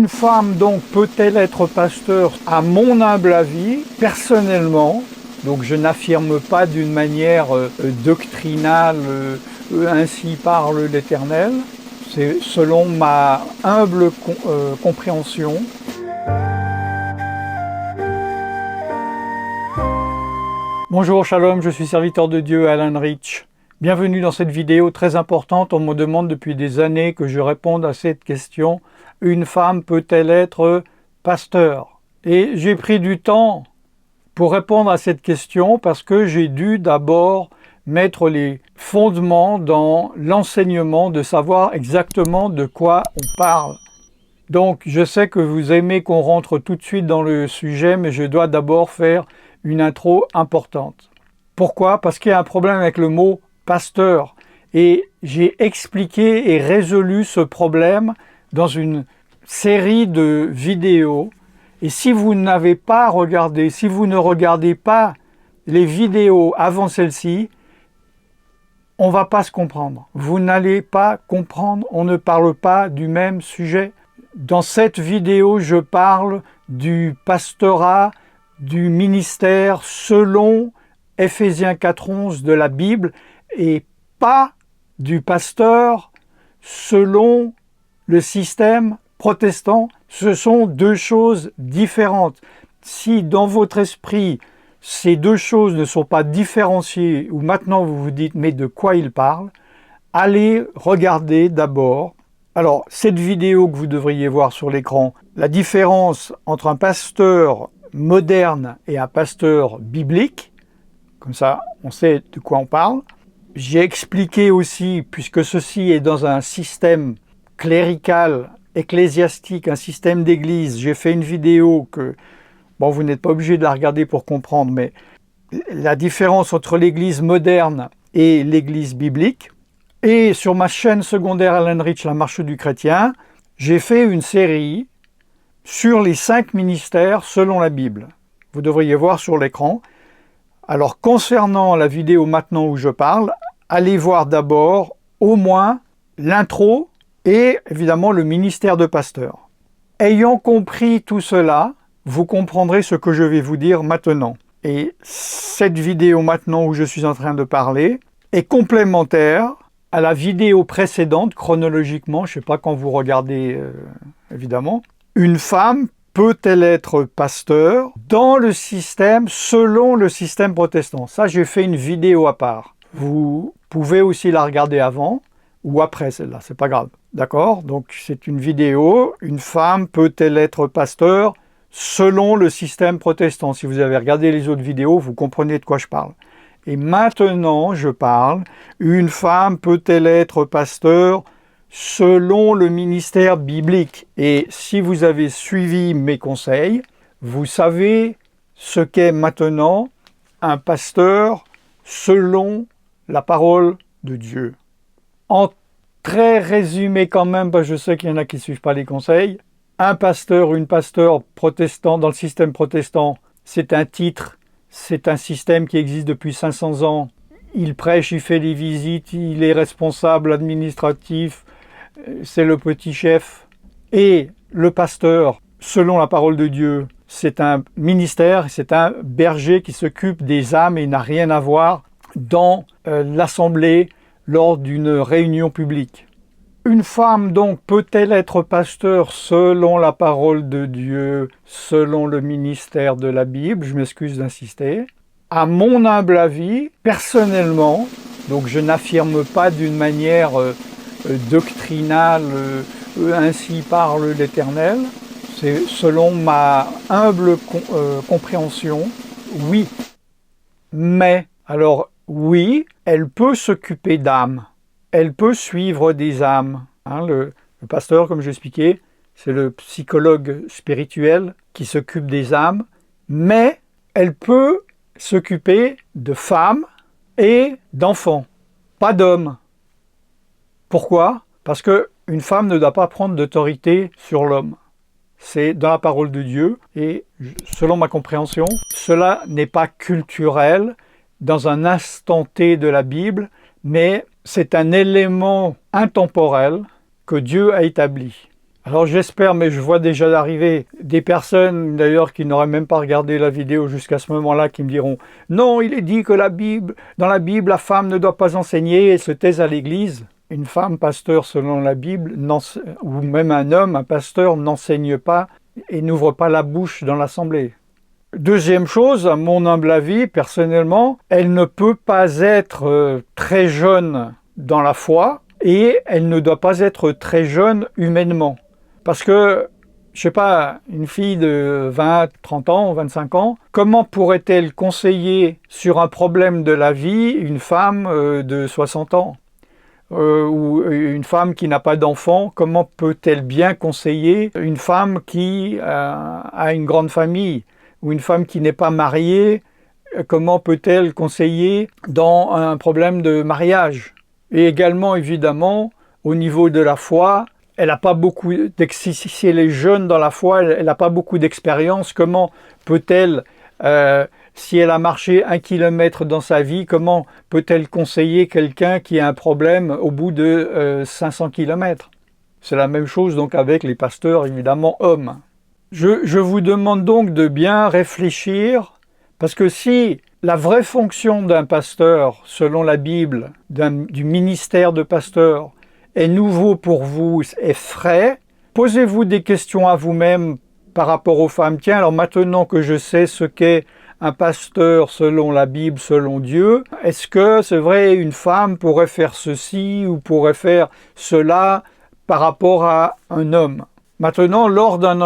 Une femme donc peut-elle être pasteur? À mon humble avis, personnellement, donc je n'affirme pas d'une manière doctrinale, ainsi parle l'Éternel, c'est selon ma humble compréhension. Bonjour, shalom, je suis serviteur de Dieu, Alan Rich. Bienvenue dans cette vidéo très importante. On me demande depuis des années que je réponde à cette question. Une femme peut-elle être pasteur? Et j'ai pris du temps pour répondre à cette question parce que j'ai dû d'abord mettre les fondements dans l'enseignement, de savoir exactement de quoi on parle. Donc je sais que vous aimez qu'on rentre tout de suite dans le sujet, mais je dois d'abord faire une intro importante. Pourquoi? Parce qu'il y a un problème avec le mot pasteur. Et j'ai expliqué et résolu ce problème dans une série de vidéos. Et si vous n'avez pas regardé, si vous ne regardez pas les vidéos avant celle-ci, on ne va pas se comprendre. Vous n'allez pas comprendre, on ne parle pas du même sujet. Dans cette vidéo, je parle du pastorat, du ministère selon Ephésiens 4:11 de la Bible et pas du pasteur selon le système protestant. Ce sont deux choses différentes. Si dans votre esprit, ces deux choses ne sont pas différenciées, ou maintenant vous vous dites « mais de quoi il parle ?», allez regarder d'abord. Alors, cette vidéo que vous devriez voir sur l'écran, la différence entre un pasteur moderne et un pasteur biblique, comme ça on sait de quoi on parle. J'ai expliqué aussi, puisque ceci est dans un système clérical, ecclésiastique, un système d'église, j'ai fait une vidéo que, bon, vous n'êtes pas obligé de la regarder pour comprendre, mais la différence entre l'église moderne et l'église biblique. Et sur ma chaîne secondaire Alan Rich, La Marche du Chrétien, j'ai fait une série sur les 5 ministères selon la Bible. Vous devriez voir sur l'écran. Alors, concernant la vidéo maintenant où je parle, allez voir d'abord au moins l'intro et évidemment le ministère de pasteur. Ayant compris tout cela, vous comprendrez ce que je vais vous dire maintenant. Et cette vidéo maintenant où je suis en train de parler est complémentaire à la vidéo précédente, chronologiquement, je ne sais pas quand vous regardez évidemment. Une femme peut-elle être pasteur dans le système, selon le système protestant? Ça, j'ai fait une vidéo à part. Vous pouvez aussi la regarder avant ou après celle-là, c'est pas grave. D'accord? Donc, c'est une vidéo. Une femme peut-elle être pasteur selon le système protestant? Si vous avez regardé les autres vidéos, vous comprenez de quoi je parle. Et maintenant, je parle, une femme peut-elle être pasteur selon le ministère biblique? Et si vous avez suivi mes conseils, vous savez ce qu'est maintenant un pasteur selon la parole de Dieu. En très résumé quand même, parce que je sais qu'il y en a qui ne suivent pas les conseils, un pasteur ou une pasteur protestant dans le système protestant, c'est un titre, c'est un système qui existe depuis 500 ans. Il prêche, il fait des visites, il est responsable administratif, c'est le petit chef. Et le pasteur, selon la parole de Dieu, c'est un ministère, c'est un berger qui s'occupe des âmes et n'a rien à voir dans l'assemblée lors d'une réunion publique. Une femme donc peut-elle être pasteur selon la parole de Dieu, selon le ministère de la Bible? Je m'excuse d'insister. À mon humble avis, personnellement, donc je n'affirme pas d'une manière doctrinale, ainsi parle l'Éternel, c'est selon ma humble compréhension, oui. Mais, alors oui, elle peut s'occuper d'âmes, elle peut suivre des âmes. Hein, le pasteur, comme j'expliquais, c'est le psychologue spirituel qui s'occupe des âmes, mais elle peut s'occuper de femmes et d'enfants, pas d'hommes. Pourquoi? Parce qu'une femme ne doit pas prendre d'autorité sur l'homme. C'est dans la parole de Dieu et selon ma compréhension, cela n'est pas culturel dans un instant T de la Bible, mais c'est un élément intemporel que Dieu a établi. Alors j'espère, mais je vois déjà arriver des personnes d'ailleurs qui n'auraient même pas regardé la vidéo jusqu'à ce moment-là, qui me diront « Non, il est dit que dans la Bible, la femme ne doit pas enseigner et se taise à l'église. » Une femme pasteur selon la Bible, ou même un homme, un pasteur, n'enseigne pas et n'ouvre pas la bouche dans l'assemblée. Deuxième chose, à mon humble avis, personnellement, elle ne peut pas être très jeune dans la foi et elle ne doit pas être très jeune humainement. Parce que, je sais pas, une fille de 20, 30 ans, 25 ans, comment pourrait-elle conseiller sur un problème de la vie une femme de 60 ans ou une femme qui n'a pas d'enfant, comment peut-elle bien conseiller une femme qui a une grande famille? Ou une femme qui n'est pas mariée, comment peut-elle conseiller dans un problème de mariage? Et également, évidemment, au niveau de la foi, elle n'a pas beaucoup si elle est jeune dans la foi, elle n'a pas beaucoup d'expérience. Comment peut-elle, si elle a marché 1 kilomètre dans sa vie, comment peut-elle conseiller quelqu'un qui a un problème au bout de 500 kilomètres? C'est la même chose donc avec les pasteurs, évidemment, hommes. Je vous demande donc de bien réfléchir, parce que si la vraie fonction d'un pasteur, selon la Bible, du ministère de pasteur, est nouveau pour vous, est frais, posez-vous des questions à vous-même par rapport aux femmes. Tiens, alors maintenant que je sais ce qu'est un pasteur selon la Bible, selon Dieu, est-ce que c'est vrai, une femme pourrait faire ceci ou pourrait faire cela par rapport à un homme? Maintenant, lors d'un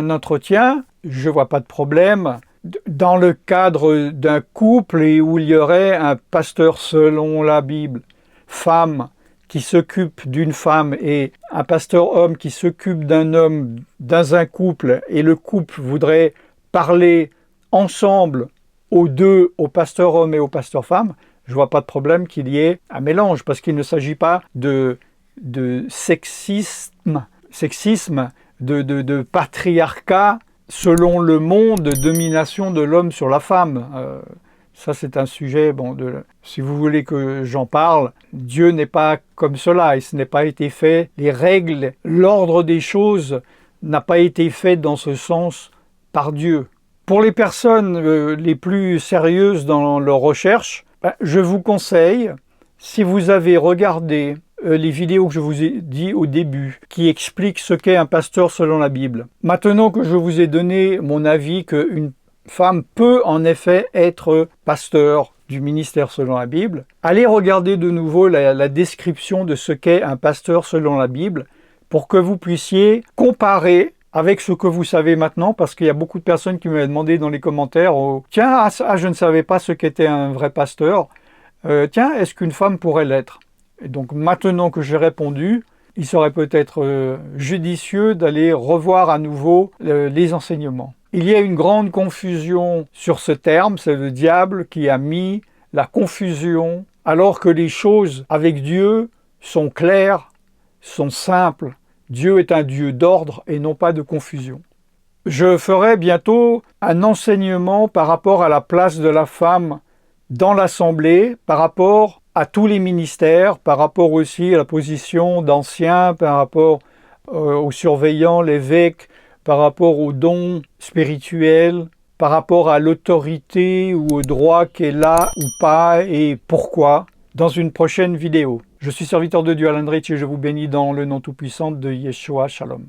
entretien, je ne vois pas de problème. Dans le cadre d'un couple et où il y aurait un pasteur selon la Bible, femme qui s'occupe d'une femme et un pasteur homme qui s'occupe d'un homme dans un couple, et le couple voudrait parler ensemble aux deux, au pasteur homme et au pasteur femme, je ne vois pas de problème qu'il y ait un mélange, parce qu'il ne s'agit pas de sexisme, de patriarcat selon le monde, de domination de l'homme sur la femme. Ça, c'est un sujet, bon, si vous voulez que j'en parle, Dieu n'est pas comme cela, et ce n'est pas été fait, les règles, l'ordre des choses n'a pas été fait dans ce sens par Dieu. Pour les personnes les plus sérieuses dans leurs recherches, je vous conseille, si vous avez regardé les vidéos que je vous ai dit au début, qui expliquent ce qu'est un pasteur selon la Bible. Maintenant que je vous ai donné mon avis qu'une femme peut en effet être pasteur du ministère selon la Bible, allez regarder de nouveau la description de ce qu'est un pasteur selon la Bible pour que vous puissiez comparer avec ce que vous savez maintenant, parce qu'il y a beaucoup de personnes qui m'avaient demandé dans les commentaires « Tiens, je ne savais pas ce qu'était un vrai pasteur. Tiens, est-ce qu'une femme pourrait l'être ?» Et donc maintenant que j'ai répondu, il serait peut-être judicieux d'aller revoir à nouveau les enseignements. Il y a une grande confusion sur ce terme, c'est le diable qui a mis la confusion, alors que les choses avec Dieu sont claires, sont simples. Dieu est un Dieu d'ordre et non pas de confusion. Je ferai bientôt un enseignement par rapport à la place de la femme dans l'Assemblée, par rapport à tous les ministères, par rapport aussi à la position d'anciens, par rapport aux surveillants, l'évêque, par rapport aux dons spirituels, par rapport à l'autorité ou au droit qui est là ou pas et pourquoi, dans une prochaine vidéo. Je suis serviteur de Dieu Alan Rich et je vous bénis dans le nom tout-puissant de Yeshua. Shalom.